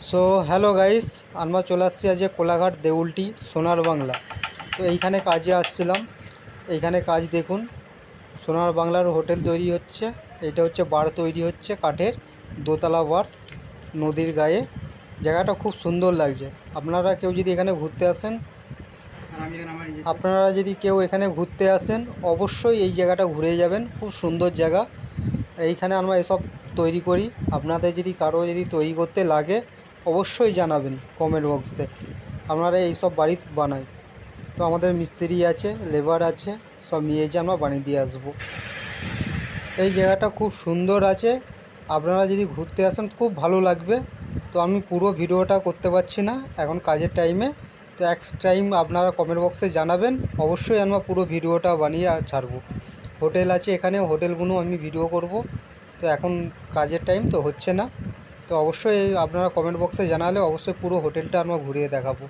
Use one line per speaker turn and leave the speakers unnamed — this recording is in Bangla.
সো হ্যালো গাইস, আমরা চলে আসছি আজ কোলাঘাট দেউলটি সোনার বাংলা। তো এইখানে কাজে আসছিলাম। এইখানে কাজ দেখুন, সোনার বাংলার হোটেল তৈরি হচ্ছে। এটা হচ্ছে বার তৈরি হচ্ছে, কাঠের দোতলা বার, নদীর গায়ে। জায়গাটা খুব সুন্দর লাগছে। আপনারা কেউ যদি এখানে ঘুরতে আসেন এখানে ঘুরতে আসেন অবশ্যই এই জায়গাটা ঘুরে যাবেন। খুব সুন্দর জায়গা। এইখানে আমরা এসব তৈরি করি। আপনাদের যদি কারো যদি তৈরি করতে লাগে অবশ্যই জানাবেন কমেন্ট বক্সে। আপনারা এইসব বাড়ি বানাই। তো আমাদের মিস্ত্রি আছে, লেবার আছে, সব নিয়ে যেয়ে আমরা বানিয়ে দিয়ে আসবো। এই জায়গাটা খুব সুন্দর আছে। আপনারা যদি ঘুরতে আসেন খুব ভালো লাগবে। তো আমি পুরো ভিডিওটা করতে পারছি না এখন কাজের টাইমে। তো এক টাইম আপনারা কমেন্ট বক্সে জানাবেন, অবশ্যই আমরা পুরো ভিডিওটা বানিয়ে ছাড়বো। হোটেল আছে এখানে, হোটেলগুলো আমি ভিডিও করব। তো এখন কাজের টাইম তো হচ্ছে না। তো অবশ্যই আপনারা কমেন্ট বক্সে জানালে অবশ্যই পুরো হোটেলটা আমরা ঘুরিয়ে দেখাবো।